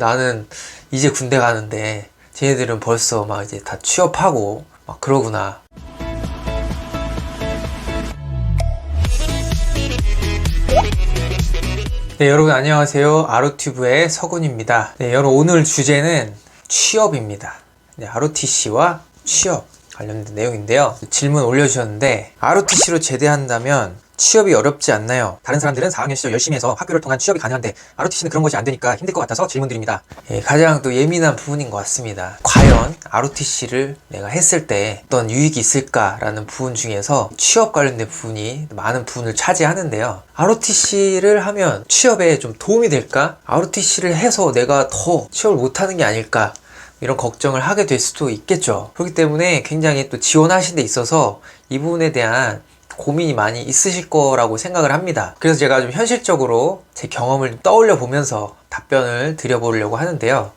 나는 이제 군대 가는데 쟤네들은 벌써 막 이제 다 취업하고 막 그러구나. 네, 여러분 안녕하세요. 아로튜브의 서군입니다. 네, 여러분 오늘 주제는 취업입니다. 네, ROTC와 취업 관련된 내용인데요. 질문 올려주셨는데 ROTC로 제대한다면 취업이 어렵지 않나요? 다른 사람들은 4학년 시절 열심히 해서 학교를 통한 취업이 가능한데 ROTC는 그런 것이 안 되니까 힘들 것 같아서 질문드립니다. 예, 가장 또 예민한 부분인 것 같습니다. 과연 ROTC를 내가 했을 때 어떤 유익이 있을까라는 부분 중에서 취업 관련된 부분이 많은 부분을 차지하는데요. ROTC를 하면 취업에 좀 도움이 될까? ROTC를 해서 내가 더 취업을 못하는 게 아닐까? 이런 걱정을 하게 될 수도 있겠죠. 그렇기 때문에 굉장히 또 지원하신 데 있어서 이 부분에 대한 고민이 많이 있으실 거라고 생각을 합니다. 그래서 제가 좀 현실적으로 제 경험을 떠올려 보면서 답변을 드려보려고 하는데요.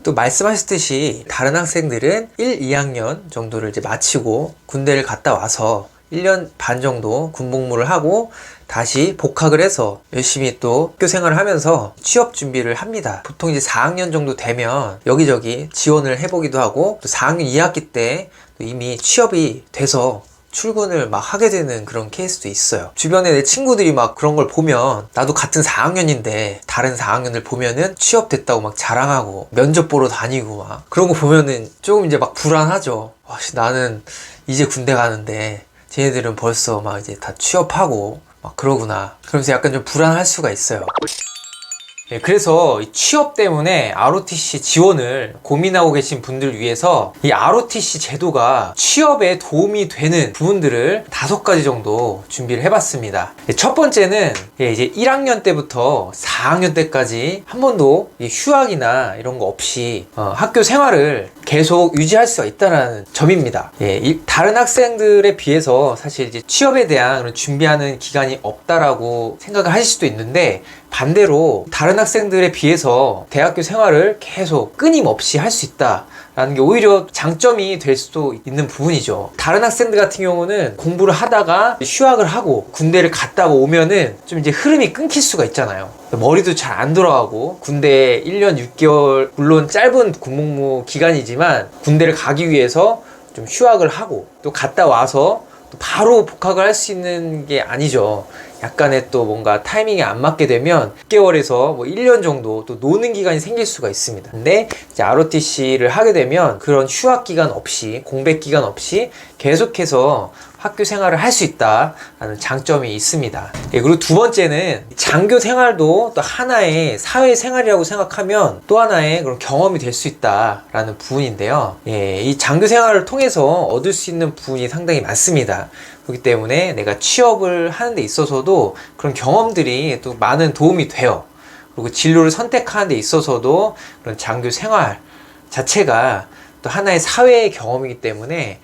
또 말씀하셨듯이 다른 학생들은 1, 2학년 정도를 이제 마치고 군대를 갔다 와서 1년 반 정도 군복무를 하고 다시 복학을 해서 열심히 또 학교 생활을 하면서 취업 준비를 합니다. 보통 이제 4학년 정도 되면 여기저기 지원을 해보기도 하고 또 4학년 2학기 때 이미 취업이 돼서 출근을 막 하게 되는 그런 케이스도 있어요. 주변에 내 친구들이 막 그런 걸 보면 나도 같은 4학년인데 다른 4학년을 보면은 취업됐다고 막 자랑하고 면접 보러 다니고 막 그런 거 보면은 조금 이제 막 불안하죠. 나는 이제 군대 가는데 쟤네들은 벌써 막 이제 다 취업하고 막 그러구나. 그러면서 약간 좀 불안할 수가 있어요. 네, 그래서 이 취업 때문에 ROTC 지원을 고민하고 계신 분들 위해서 이 ROTC 제도가 취업에 도움이 되는 부분들을 5가지 정도 준비를 해봤습니다. 첫 번째는 이제 1학년 때부터 4학년 때까지 한 번도 휴학이나 이런 거 없이 학교 생활을 계속 유지할 수가 있다는 점입니다. 다른 학생들에 비해서 사실 이제 취업에 대한 그런 준비하는 기간이 없다라고 생각을 하실 수도 있는데 반대로 다른 학생들에 비해서 대학교 생활을 계속 끊임없이 할 수 있다라는 게 오히려 장점이 될 수도 있는 부분이죠. 다른 학생들 같은 경우는 공부를 하다가 휴학을 하고 군대를 갔다가 오면은 좀 이제 흐름이 끊길 수가 있잖아요. 머리도 잘 안 돌아가고 군대 1년 6개월 물론 짧은 군복무 기간이지만 군대를 가기 위해서 좀 휴학을 하고 또 갔다 와서 또 바로 복학을 할 수 있는 게 아니죠. 약간의 또 뭔가 타이밍이 안 맞게 되면 6개월에서 뭐 1년 정도 또 노는 기간이 생길 수가 있습니다. 근데 이제 ROTC를 하게 되면 그런 휴학 기간 없이 공백 기간 없이 계속해서 학교 생활을 할 수 있다라는 장점이 있습니다. 그리고 두 번째는 장교 생활도 또 하나의 사회생활이라고 생각하면 또 하나의 그런 경험이 될 수 있다라는 부분인데요. 이 장교 생활을 통해서 얻을 수 있는 부분이 상당히 많습니다. 그렇기 때문에 내가 취업을 하는 데 있어서도 그런 경험들이 또 많은 도움이 돼요. 그리고 진로를 선택하는 데 있어서도 그런 장교 생활 자체가 또 하나의 사회의 경험이기 때문에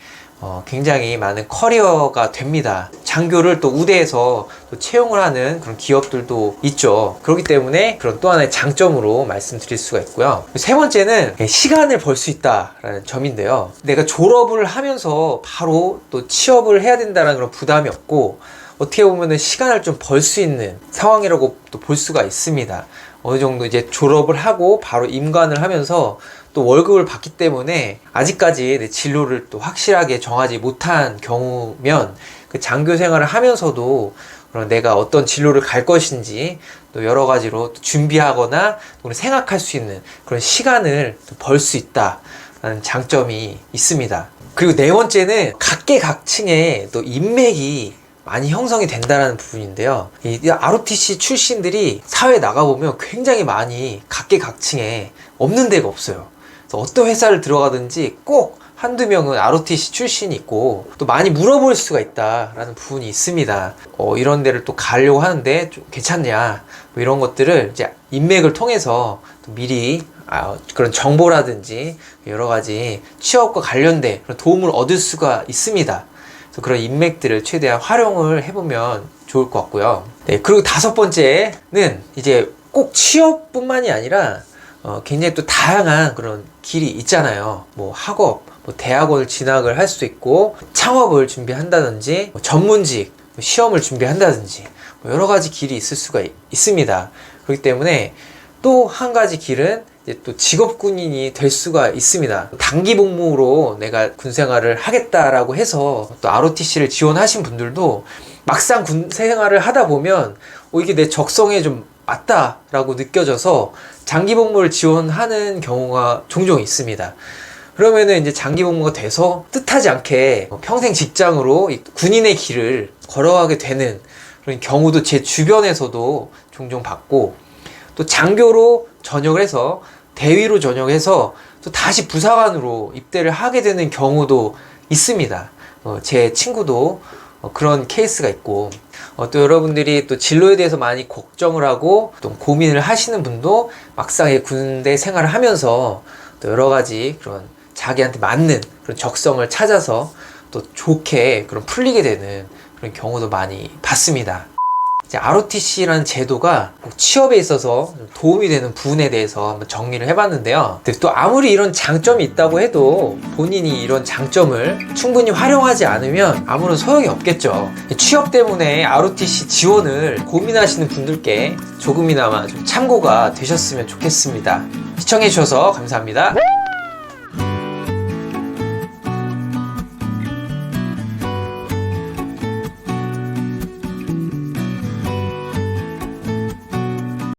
굉장히 많은 커리어가 됩니다. 장교를 또 우대해서 또 채용을 하는 그런 기업들도 있죠. 그렇기 때문에 그런 또 하나의 장점으로 말씀드릴 수가 있고요. 세 번째는 시간을 벌 수 있다라는 점인데요. 내가 졸업을 하면서 바로 또 취업을 해야 된다는 그런 부담이 없고 어떻게 보면은 시간을 좀 벌 수 있는 상황이라고 또 볼 수가 있습니다. 어느 정도 이제 졸업을 하고 바로 임관을 하면서 또 월급을 받기 때문에 아직까지 내 진로를 또 확실하게 정하지 못한 경우면 그 장교 생활을 하면서도 내가 어떤 진로를 갈 것인지 또 여러 가지로 또 준비하거나 또 생각할 수 있는 그런 시간을 벌 수 있다라는 장점이 있습니다. 그리고 네 번째는 각계각층의 또 인맥이 많이 형성이 된다는 부분인데요. 이 ROTC 출신들이 사회에 나가보면 굉장히 많이 각계각층에 없는 데가 없어요. 그래서 어떤 회사를 들어가든지 꼭 한두 명은 ROTC 출신이 있고 또 많이 물어볼 수가 있다라는 부분이 있습니다. 이런 데를 또 가려고 하는데 좀 괜찮냐 뭐 이런 것들을 이제 인맥을 통해서 또 미리 그런 정보라든지 여러 가지 취업과 관련된 그런 도움을 얻을 수가 있습니다. 그래서 그런 인맥들을 최대한 활용을 해보면 좋을 것 같고요. 그리고 5번째는 이제 꼭 취업뿐만이 아니라 굉장히 또 다양한 그런 길이 있잖아요. 뭐 학업, 뭐 대학원을 진학을 할 수도 있고 창업을 준비한다든지 뭐 전문직 시험을 준비한다든지 뭐 여러 가지 길이 있을 수가 있습니다. 그렇기 때문에 또 한 가지 길은 이제 또 직업 군인이 될 수가 있습니다. 단기 복무로 내가 군 생활을 하겠다라고 해서 또 ROTC를 지원하신 분들도 막상 군 생활을 하다 보면 이게 내 적성에 좀 맞다라고 느껴져서 장기 복무를 지원하는 경우가 종종 있습니다. 그러면은 이제 장기 복무가 돼서 뜻하지 않게 평생 직장으로 군인의 길을 걸어가게 되는 그런 경우도 제 주변에서도 종종 봤고, 또 장교로 전역을 해서 대위로 전역해서 또 다시 부사관으로 입대를 하게 되는 경우도 있습니다. 제 친구도 그런 케이스가 있고, 또 여러분들이 또 진로에 대해서 많이 걱정을 하고 또 고민을 하시는 분도 막상 군대 생활을 하면서 또 여러 가지 그런 자기한테 맞는 그런 적성을 찾아서 또 좋게 그런 풀리게 되는 그런 경우도 많이 봤습니다. 이제 ROTC라는 제도가 꼭 취업에 있어서 도움이 되는 부분에 대해서 한번 정리를 해봤는데요. 근데 또 아무리 이런 장점이 있다고 해도 본인이 이런 장점을 충분히 활용하지 않으면 아무런 소용이 없겠죠. 취업 때문에 ROTC 지원을 고민하시는 분들께 조금이나마 좀 참고가 되셨으면 좋겠습니다. 시청해주셔서 감사합니다.